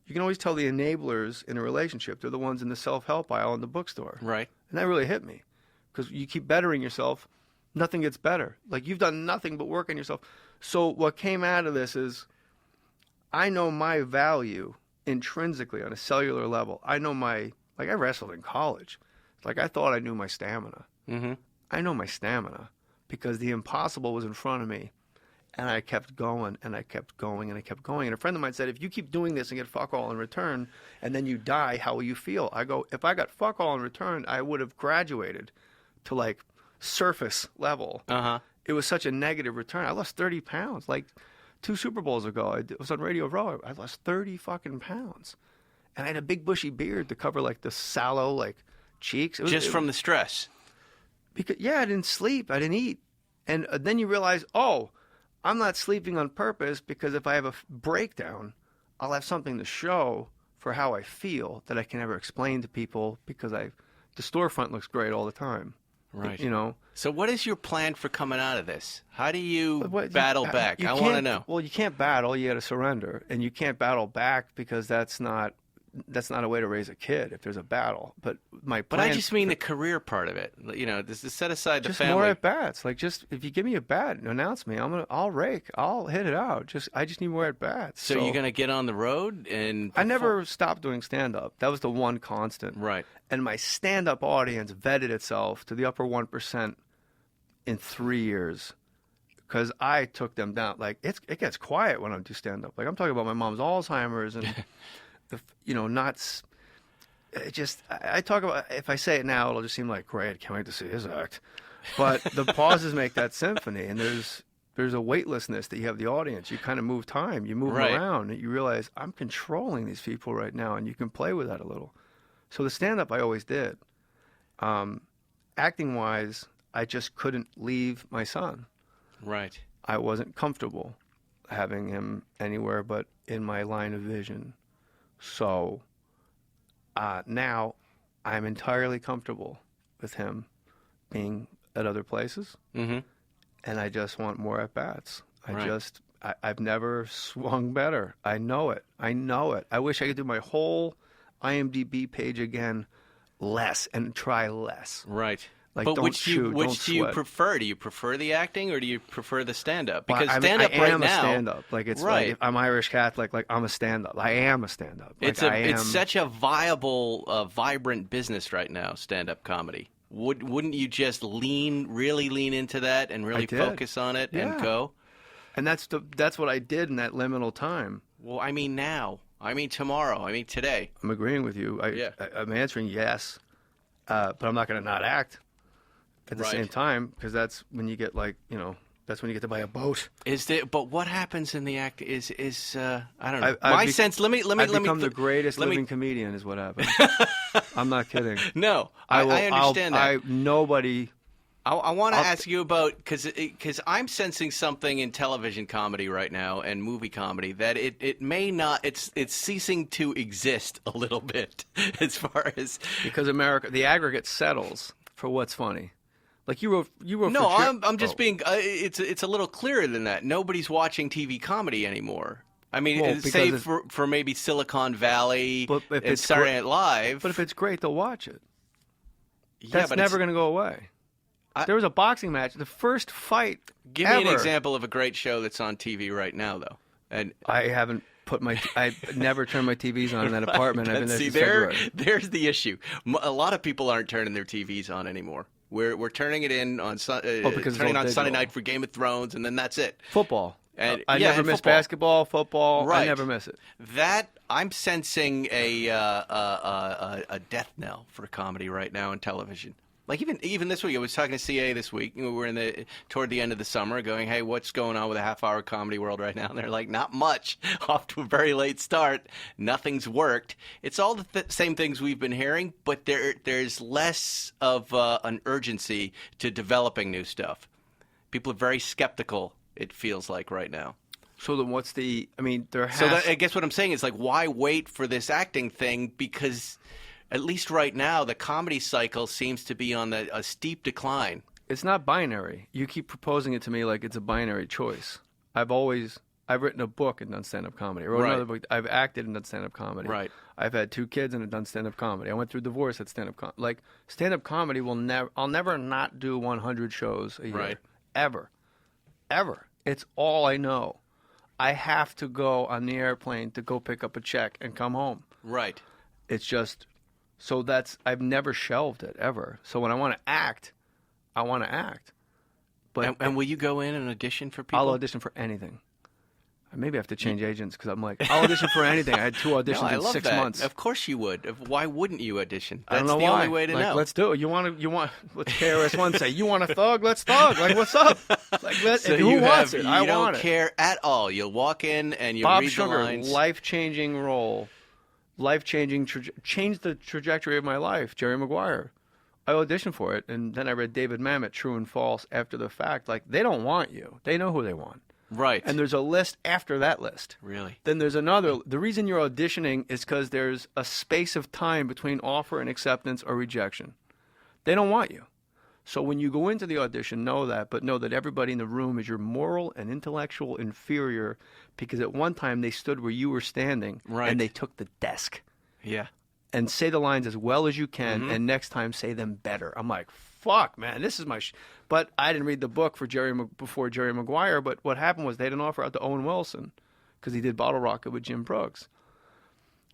S6: you can always tell the enablers in a relationship. They're the ones in the self-help aisle in the bookstore.
S4: Right.
S6: And that really hit me, because you keep bettering yourself, nothing gets better. Like, you've done nothing but work on yourself. So what came out of this is, I know my value intrinsically on a cellular level. I know I wrestled in college. Like, I thought I knew my stamina.
S4: Mm-hmm.
S6: I know my stamina because the impossible was in front of me. And I kept going, and I kept going, and I kept going. And a friend of mine said, if you keep doing this and get fuck all in return, and then you die, how will you feel? I go, if I got fuck all in return, I would have graduated to, like, surface level.
S4: Uh-huh.
S6: It was such a negative return. I lost 30 pounds. Like, 2 Super Bowls ago, I was on Radio Row. I lost 30 fucking pounds. And I had a big bushy beard to cover, like, the sallow, like, cheeks.
S4: Just from the stress.
S6: Because, yeah, I didn't sleep. I didn't eat. And then you realize, I'm not sleeping on purpose, because if I have a breakdown, I'll have something to show for how I feel that I can never explain to people, because the storefront looks great all the time.
S4: Right.
S6: So
S4: what is your plan for coming out of this? How do you battle back? I want to know.
S6: Well, you can't battle. You got to surrender. And you can't battle back, because that's not a way to raise a kid if there's a battle. But my plan...
S4: But I just mean the career part of it. This is set aside the
S6: just
S4: family.
S6: More at bats. Like, just if you give me a bat and announce me, I'll rake. I'll hit it out. I just need more at bats.
S4: So you're gonna get on the road and...
S6: I never stopped doing stand up. That was the one constant.
S4: Right.
S6: And my stand up audience vetted itself to the upper 1% in 3 years. Because I took them down. Like, it gets quiet when I do stand up. Like, I'm talking about my mom's Alzheimer's and nuts. I talk about, if I say it now, it'll just seem like, great, can't wait to see his act. But the pauses make that symphony, and there's a weightlessness that you have the audience. You kind of move time, you move them around, and you realize, I'm controlling these people right now, and you can play with that a little. So the stand-up I always did. Acting-wise, I just couldn't leave my son.
S4: Right.
S6: I wasn't comfortable. having him anywhere but in my line of vision. So now I'm entirely comfortable with him being at other places, and I just want more at-bats. I've never swung better. I know it. I wish I could do my whole IMDb page again less and try less.
S4: Right.
S6: Like,
S4: but
S6: don't
S4: which
S6: shoot,
S4: do
S6: don't
S4: you
S6: sweat.
S4: prefer? Do you prefer the acting or do you prefer the stand-up? Because
S6: I
S4: stand-up
S6: am
S4: right now,
S6: a stand-up. Like, it's
S4: right.
S6: like if I'm Irish Catholic. Like, I'm a stand-up. I am a stand-up. Like,
S4: It's such a viable, vibrant business right now. Stand-up comedy. Wouldn't you just really lean into that and really focus on it and go?
S6: And that's what I did in that liminal time.
S4: Well, I mean now. I mean tomorrow. I mean today.
S6: I'm agreeing with you. I'm answering yes, but I'm not going to not act at the same time, because that's when you get that's when you get to buy a boat.
S4: But what happens in the act is I don't know. My sense. Let me
S6: become the greatest living comedian is what happens. I'm not kidding.
S4: No, I understand that.
S6: Nobody.
S4: I want to ask you about, because I'm sensing something in television comedy right now and movie comedy that it may not, it's ceasing to exist a little bit as far as,
S6: because America, the aggregate settles for what's funny. Like you wrote.
S4: No, I'm just being. It's a little clearer than that. Nobody's watching TV comedy anymore. I mean, save for maybe Silicon Valley and Saturday Night Live.
S6: But if it's great, they'll watch it. That's never going to go away. There was a boxing match, the first fight.
S4: Give me an example of a great show that's on TV right now, though. And
S6: I haven't I never turn my TVs on in that apartment. I've been there since February.
S4: There's the issue. A lot of people aren't turning their TVs on anymore. We're turning it in on Sunday night for Game of Thrones, and then that's it.
S6: Football. And I never miss basketball, football.
S4: Right.
S6: I never miss it.
S4: That I'm sensing a death knell for comedy right now in television. Like even this week, I was talking to CA this week. We're toward the end of the summer, going, "Hey, what's going on with the half-hour comedy world right now?" And they're like, "Not much. Off to a very late start. Nothing's worked." It's all the same things we've been hearing, but there's less of an urgency to developing new stuff. People are very skeptical. It feels like right now.
S6: So then, what's the? I mean,
S4: I guess what I'm saying is, like, why wait for this acting thing? Because at least right now, the comedy cycle seems to be on a steep decline.
S6: It's not binary. You keep proposing it to me like it's a binary choice. I've written a book and done stand-up comedy. I wrote another book. I've acted and done stand-up comedy.
S4: Right.
S6: I've had 2 kids and have done stand-up comedy. I went through divorce at stand-up comedy. Like, stand-up comedy I'll never not do 100 shows a year. Right. Ever. It's all I know. I have to go on the airplane to go pick up a check and come home.
S4: Right.
S6: It's just... So I've never shelved it, ever. So when I want to act, I want to act. But
S4: and will you go in and audition for people?
S6: I'll audition for anything. Maybe I have to change agents, because I'm like, I'll audition for anything. I had 2 auditions in 6 months.
S4: Of course you would. Why wouldn't you audition?
S6: I don't
S4: That's
S6: know
S4: the
S6: why.
S4: only way to know.
S6: Let's do it. You want? What's KRS-One say? You want a thug? Let's thug. Like, what's up? Like, who wants it? I want it. You
S4: don't care at all. You'll walk in and you'll read the lines.
S6: Life-changing role. Life-changing, changed the trajectory of my life. Jerry Maguire. I auditioned for it, and then I read David Mamet, True and False, after the fact. Like, they don't want you. They know who they want.
S4: Right.
S6: And there's a list after that list.
S4: Really?
S6: Then there's another. The reason you're auditioning is because there's a space of time between offer and acceptance or rejection. They don't want you. So when you go into the audition, know that, but know that everybody in the room is your moral and intellectual inferior, because at one time they stood where you were standing, and they took the desk.
S4: Yeah.
S6: And say the lines as well as you can, and next time say them better. I'm like, fuck, man, this is my... But I didn't read the book before Jerry Maguire, but what happened was they didn't offer out to Owen Wilson, because he did Bottle Rocket with Jim Brooks.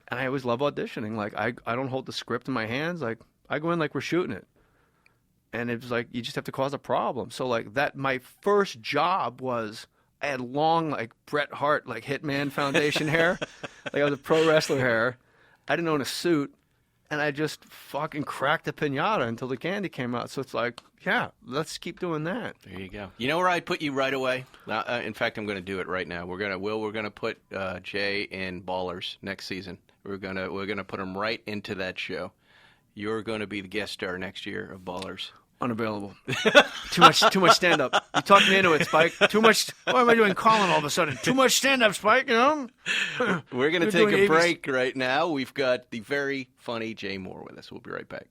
S6: And I always love auditioning. Like, I don't hold the script in my hands. Like, I go in like we're shooting it. And it was like, you just have to cause a problem. So, like, my first job was, I had long, like, Bret Hart, like, Hitman Foundation hair. Like, I was a pro wrestler hair. I didn't own a suit. And I just fucking cracked a piñata until the candy came out. So it's like, yeah, let's keep doing that.
S4: There you go. You know where I'd put you right away? In fact, I'm going to do it right now. We're going to put Jay in Ballers next season. We're gonna put him right into that show. You're going to be the guest star next year of Ballers.
S6: Unavailable. Too much stand up. You talked me into it, Spike. Too much. Why am I doing Colin all of a sudden? Too much stand up, Spike. You know.
S4: We're going to take a break right now. We've got the very funny Jay Mohr with us. We'll be right back.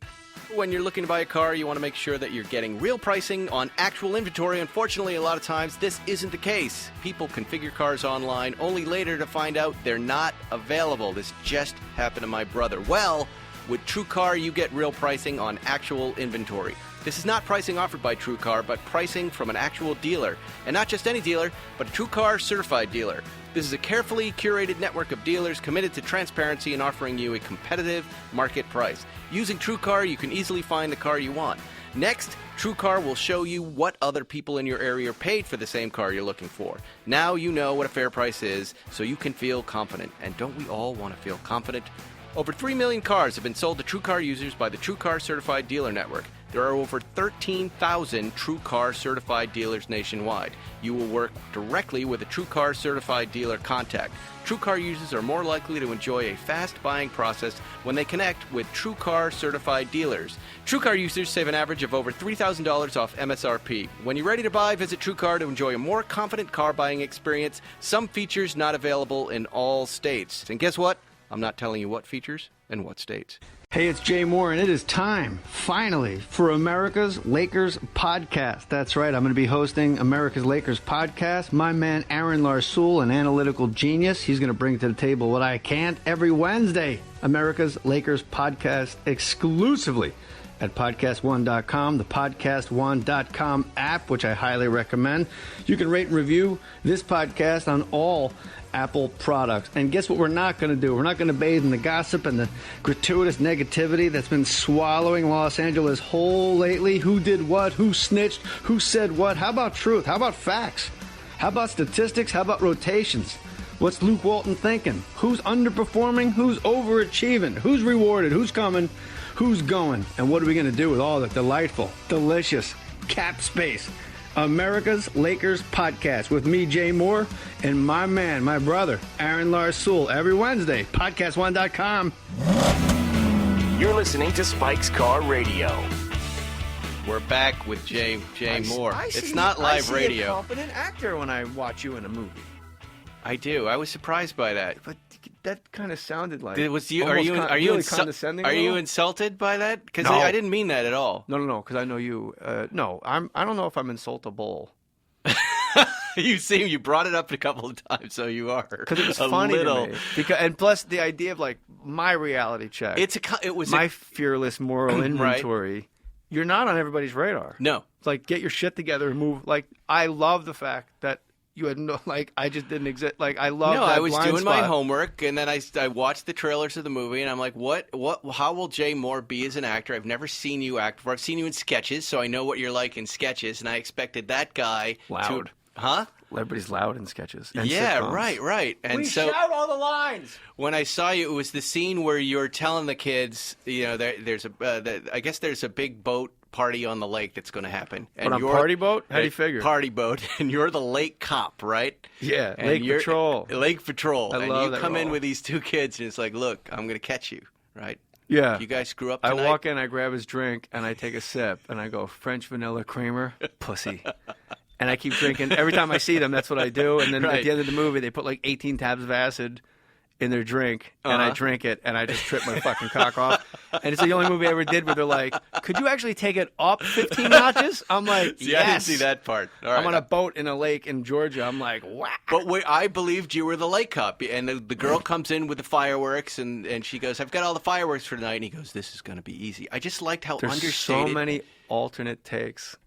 S4: When you're looking to buy a car, you want to make sure that you're getting real pricing on actual inventory. Unfortunately, a lot of times this isn't the case. People configure cars online only later to find out they're not available. This just happened to my brother. Well, with TrueCar, you get real pricing on actual inventory. This is not pricing offered by TrueCar, but pricing from an actual dealer. And not just any dealer, but a TrueCar certified dealer. This is a carefully curated network of dealers committed to transparency and offering you a competitive market price. Using TrueCar, you can easily find the car you want. Next, TrueCar will show you what other people in your area paid for the same car you're looking for. Now you know what a fair price is, so you can feel confident. And don't we all want to feel confident? Over 3 million cars have been sold to TrueCar users by the TrueCar Certified Dealer Network. There are over 13,000 TrueCar certified dealers nationwide. You will work directly with a TrueCar certified dealer contact. TrueCar users are more likely to enjoy a fast buying process when they connect with TrueCar certified dealers. TrueCar users save an average of over $3,000 off MSRP. When you're ready to buy, visit TrueCar to enjoy a more confident car buying experience. Some features not available in all states. And guess what? I'm not telling you what features and what states.
S6: Hey, it's Jay Mohr, and it is time, finally, for America's Lakers podcast. That's right, I'm going to be hosting America's Lakers podcast. My man Aaron Larsoul, an analytical genius, he's going to bring to the table what I can't every Wednesday. America's Lakers podcast exclusively at podcastone.com, the podcastone.com app, which I highly recommend. You can rate and review this podcast on all Apple products. And guess what we're not going to do? We're not going to bathe in the gossip and the gratuitous negativity that's been swallowing Los Angeles whole lately. Who did what? Who snitched? Who said what? How about truth? How about facts? How about statistics? How about rotations? What's Luke Walton thinking? Who's underperforming? Who's overachieving? Who's rewarded? Who's coming? Who's going? And what are we going to do with all that delightful, delicious cap space? America's Lakers podcast with me, Jay Mohr, and my man, my brother, Aaron Larsoul, every Wednesday, podcastone.com.
S3: You're listening to Spike's Car Radio.
S4: We're back with Jay Mohr. It's not live
S6: I see
S4: radio.
S6: a confident actor when I watch you in a movie.
S4: I do. I was surprised by that.
S6: But that kind of sounded like
S4: Was you? Are
S6: almost
S4: you?
S6: con-
S4: Are you?
S6: really
S4: Insul-
S6: condescending?
S4: are
S6: a
S4: you
S6: little?
S4: insulted by that? Because
S6: No.
S4: I didn't mean that at all.
S6: No, because I know you. No, I don't know if I'm insultable.
S4: You brought it up a couple of times, so you are.
S6: Because it was
S4: a
S6: funny
S4: little.
S6: to me. And plus the idea of like my reality check.
S4: It was
S6: my fearless moral inventory. You're not on everybody's radar.
S4: No.
S6: It's like, get your shit together and move. Like, I love the fact that you had no, like, I just didn't exist. Like, I love
S4: No,
S6: that
S4: I was
S6: blind
S4: doing
S6: spot.
S4: my homework, and then I watched the trailers of the movie, and I'm like, how will Jay Mohr be as an actor? I've never seen you act before. I've seen you in sketches, so I know what you're like in sketches, and I expected that guy
S6: Loud.
S4: to... Huh?
S6: Everybody's loud in sketches. And
S4: Yeah,
S6: sitcoms.
S4: right. And
S6: We
S4: so
S6: shout all the lines.
S4: when I saw you, it was the scene where you're telling the kids, there's I guess there's a big boat party on the lake that's going to happen.
S6: But on party boat? How do you figure?
S4: Party boat, and you're the lake cop, right?
S6: Yeah,
S4: And
S6: Lake
S4: you're-
S6: Patrol.
S4: Lake Patrol.
S6: I
S4: and
S6: love
S4: you
S6: that
S4: come in
S6: role.
S4: with these two kids, and it's like, look, I'm going to catch you, right?
S6: Yeah.
S4: If you guys screw up
S6: I
S4: tonight.
S6: walk in, I grab his drink, and I take a sip, and I go, French vanilla creamer, pussy. And I keep drinking. Every time I see them, that's what I do. And then at
S4: Right.
S6: the end of the movie, they put like 18 tabs of acid in their drink, and I
S4: Uh-huh.
S6: drink it, and I just trip my fucking cock off. And it's the only movie I ever did where they're like, could you actually take it up 15 notches? I'm like,
S4: See,
S6: yes.
S4: I didn't see that part. All right.
S6: I'm on a boat in a lake in Georgia. I'm like, wow.
S4: But I believed you were the lake cop. And the girl comes in with the fireworks, and she goes, I've got all the fireworks for tonight. And he goes, this is going to be easy. I just liked how
S6: There's
S4: understated.
S6: so many alternate takes.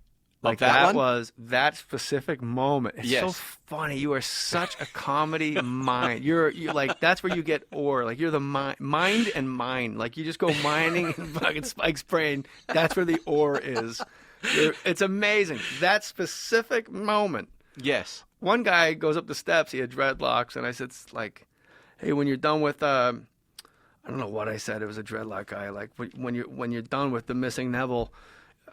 S6: Like
S4: that one?
S6: was that specific moment. It's so
S4: Yes.
S6: funny. You are such a comedy mind. You're like that's where you get ore. Like you're the mind and mine. Like you just go mining in fucking Spike's brain. That's where the ore is. It's amazing. That specific moment.
S4: Yes.
S6: One guy goes up the steps. He had dreadlocks, and I said, like, hey, when you're done with I don't know what I said. It was a dreadlock guy. Like when you're done with the missing Neville.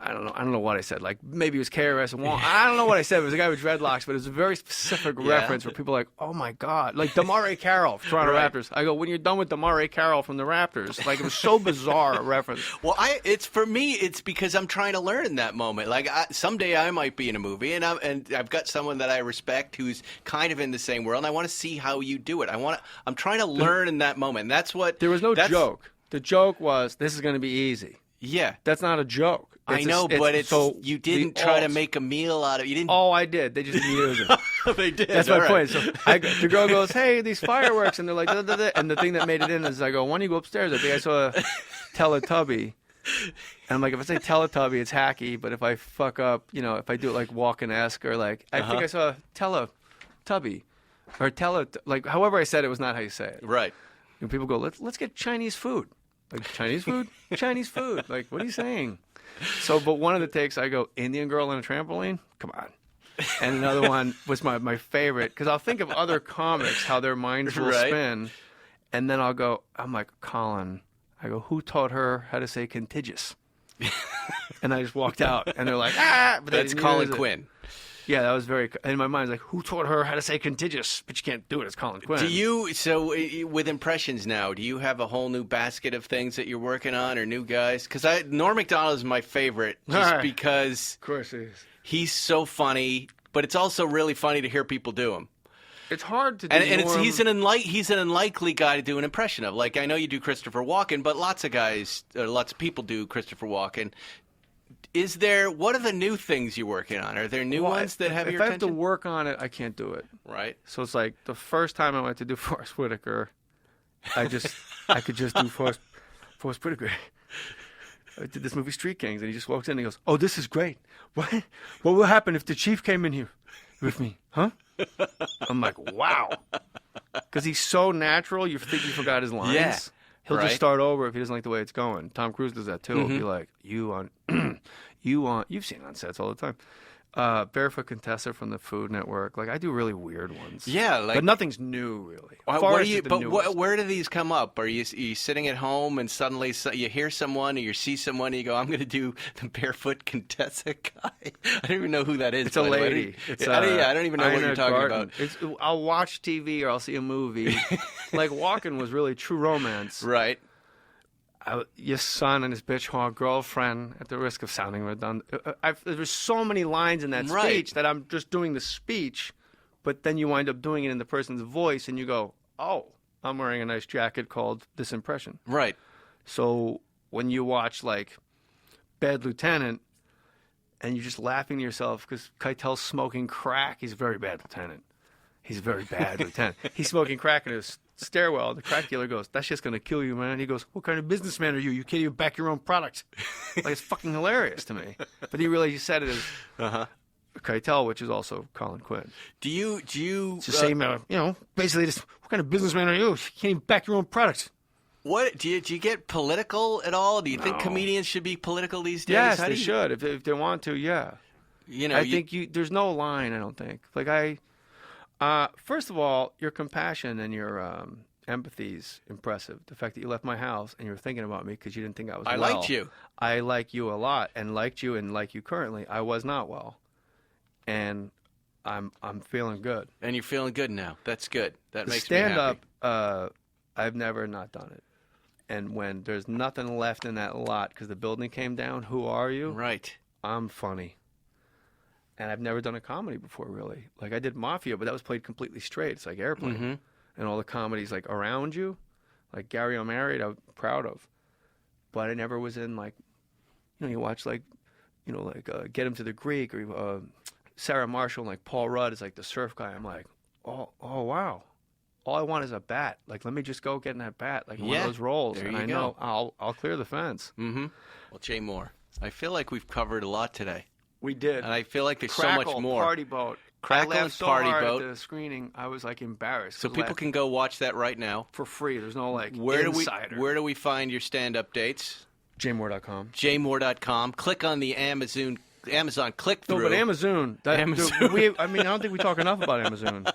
S6: I don't know what I said. Like, maybe it was KRS One. I don't know what I said. It was a guy with dreadlocks, but it was a very specific reference where people are like, oh, my God. Like, DeMarais Carroll from Toronto Raptors. I go, when you're done with DeMarais Carroll from the Raptors. Like, it was so bizarre a reference.
S4: Well, for me, it's because I'm trying to learn in that moment. Like, someday I might be in a movie, and I've got someone that I respect who's kind of in the same world, and I want to see how you do it. I'm trying to learn in that moment. And that's what...
S6: There was no joke. The joke was, this is going to be easy.
S4: Yeah.
S6: That's not a joke.
S4: I know, but so you didn't try to make a meal out of it. You didn't.
S6: Oh, I did. They just used it.
S4: They did.
S6: That's my point. So the girl goes, "Hey, these fireworks," and they're like, da, da, da. And the thing that made it in is I go, "Why don't you go upstairs?" I think I saw a Teletubby, and I'm like, if I say Teletubby, it's hacky, but if I fuck up, if I do it like Walken-esque or like, I think I saw Teletubby or like however I said it was not how you say it.
S4: Right.
S6: And people go, "Let's get Chinese food." Like, Chinese food? Chinese food. Like, what are you saying? So, but one of the takes, I go, Indian girl on a trampoline? Come on. And another one was my favorite, because I'll think of other comics, how their minds will spin, and then I'm like, Colin, I go, who taught her how to say contiguous? And I just walked out, and they're like, ah! But
S4: that's Colin Quinn.
S6: Yeah, that was in my mind, it's like, who taught her how to say contiguous? But you can't do it, it's Colin Quinn.
S4: With impressions now, do you have a whole new basket of things that you're working on or new guys? Because Norm Macdonald is my favorite because
S6: of course he is.
S4: He's so funny, but it's also really funny to hear people do him.
S6: It's hard to do.
S4: And he's an unlikely guy to do an impression of. Like, I know you do Christopher Walken, but lots of people do Christopher Walken. What are the new things you're working on? Are there new ones that have your attention?
S6: If I have to work on it, I can't do it.
S4: Right.
S6: So it's like the first time I went to do Forrest Whitaker, I could just do Forrest Whitaker. I did this movie Street Kings, and he just walks in and he goes, "Oh, this is great. What will happen if the chief came in here with me? Huh?" I'm like, wow. Because he's so natural, you think you forgot his lines.
S4: Yeah.
S6: He'll just start over if he doesn't like the way it's going. Tom Cruise does that too. He'll be like, you've seen on sets all the time. Barefoot Contessa from the Food Network. Like, I do really weird ones.
S4: Yeah,
S6: but nothing's new really.
S4: Where do these come up? Are you sitting at home and suddenly you hear someone or you see someone and you go, "I'm going to do the Barefoot Contessa guy"? I don't even know who that is.
S6: It's a lady.
S4: I don't even know what you're talking about.
S6: I'll watch TV or I'll see a movie. Like, Walken was really True Romance.
S4: Right.
S6: Your son and his bitch whore girlfriend, at the risk of sounding redundant. There's so many lines in that speech that I'm just doing the speech, but then you wind up doing it in the person's voice, and you go, "Oh, I'm wearing a nice jacket called this impression."
S4: Right.
S6: So when you watch, like, Bad Lieutenant, and you're just laughing to yourself because Keitel's smoking crack, he's a very bad lieutenant. He's a very bad lieutenant. He's smoking crack in his stairwell. The crack dealer goes, "That's just going to kill you, man." He goes, "What kind of businessman are you? You can't even back your own product." Like, it's fucking hilarious to me. But he said it as Keitel, which is also Colin Quinn.
S4: Do you?
S6: It's the same, basically just, "What kind of businessman are you? You can't even back your own product."
S4: What do you get political at all? Do you think comedians should be political these days?
S6: Yes, they should if they want to. Yeah. I think there's no line. I don't think. Like first of all, your compassion and your empathy is impressive. The fact that you left my house and you were thinking about me because you didn't think I was well.
S4: I liked you.
S6: I like you a lot and liked you and like you currently. I was not well. And I'm feeling good.
S4: And you're feeling good now. That's good. That makes me happy.
S6: Stand-up, I've never not done it. And when there's nothing left in that lot because the building came down, who are you?
S4: Right.
S6: I'm funny. And I've never done a comedy before, really. Like, I did Mafia, but that was played completely straight. It's like Airplane. Mm-hmm. And all the comedies, like, around you, like Gary Unmarried, I'm proud of. But I never was in, like, you watch, like, Get Him to the Greek, or Sarah Marshall, and, like, Paul Rudd is, like, the surf guy. I'm like, oh, wow. All I want is a bat. Like, let me just go get in that bat, like, one of those roles.
S4: There
S6: and
S4: you
S6: I
S4: go.
S6: know I'll clear the fence.
S4: Mm-hmm. Well, Jay Mohr, I feel like we've covered a lot today.
S6: We did.
S4: And I feel like there's
S6: Crackle,
S4: so much more.
S6: Party Boat.
S4: Crackle
S6: I
S4: and
S6: laughed so
S4: Party
S6: hard
S4: Boat.
S6: At the screening, I was, like, embarrassed.
S4: So people can go watch that right now.
S6: For free. There's no, like,
S4: where
S6: insider.
S4: Where do we find your stand-up dates?
S6: jmohr.com.
S4: jmohr.com. Click on the Amazon click-through.
S6: No, but Amazon. I don't think we talk enough about Amazon.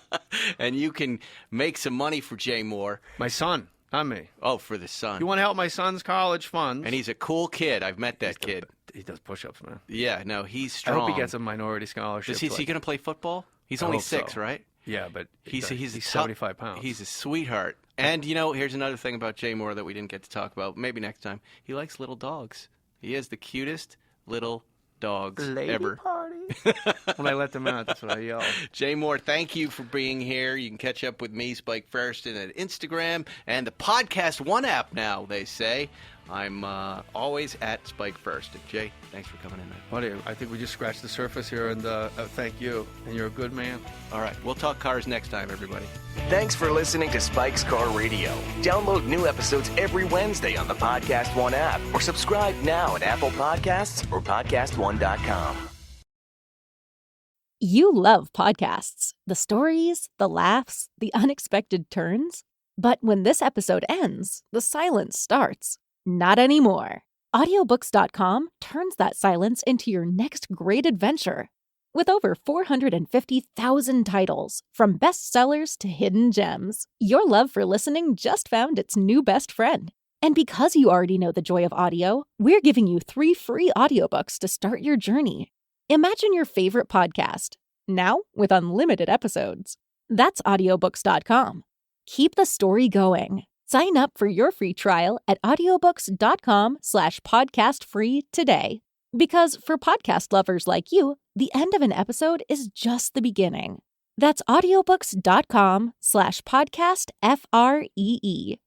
S4: And you can make some money for Jay Mohr.
S6: My son, not me.
S4: Oh, for the son.
S6: You want to help my son's college funds.
S4: And he's a cool kid. I've met that kid.
S6: He does push-ups, man.
S4: Yeah, no, he's
S6: I
S4: strong.
S6: hope he gets a minority scholarship.
S4: Is he going to play football? He's
S6: I
S4: only
S6: hope
S4: 6,
S6: so.
S4: right?
S6: Yeah, but
S4: He's tough-
S6: 75 pounds.
S4: He's a sweetheart. And, here's another thing about Jay Mohr that we didn't get to talk about. Maybe next time. He likes little dogs. He has the cutest little dogs
S6: Lady
S4: ever.
S6: party. When I let them out, that's what I yell.
S4: Jay Mohr, thank you for being here. You can catch up with me, Spike Ferriston, at Instagram and the Podcast One app now, they say. I'm always at Spike Ferriston. Jay, thanks for coming in, man.
S6: Buddy, I think we just scratched the surface here, and thank you. And you're a good man.
S4: All right, we'll talk cars next time, everybody.
S3: Thanks for listening to Spike's Car Radio. Download new episodes every Wednesday on the Podcast One app or subscribe now at Apple Podcasts or PodcastOne.com.
S7: You love podcasts, the stories, the laughs, the unexpected turns. But when this episode ends, the silence starts. Not anymore. Audiobooks.com turns that silence into your next great adventure. With over 450,000 titles, from bestsellers to hidden gems, your love for listening just found its new best friend. And because you already know the joy of audio, we're giving you 3 free audiobooks to start your journey. Imagine your favorite podcast, now with unlimited episodes. That's audiobooks.com. Keep the story going. Sign up for your free trial at audiobooks.com/podcastfree today. Because for podcast lovers like you, the end of an episode is just the beginning. That's audiobooks.com/podcastfree.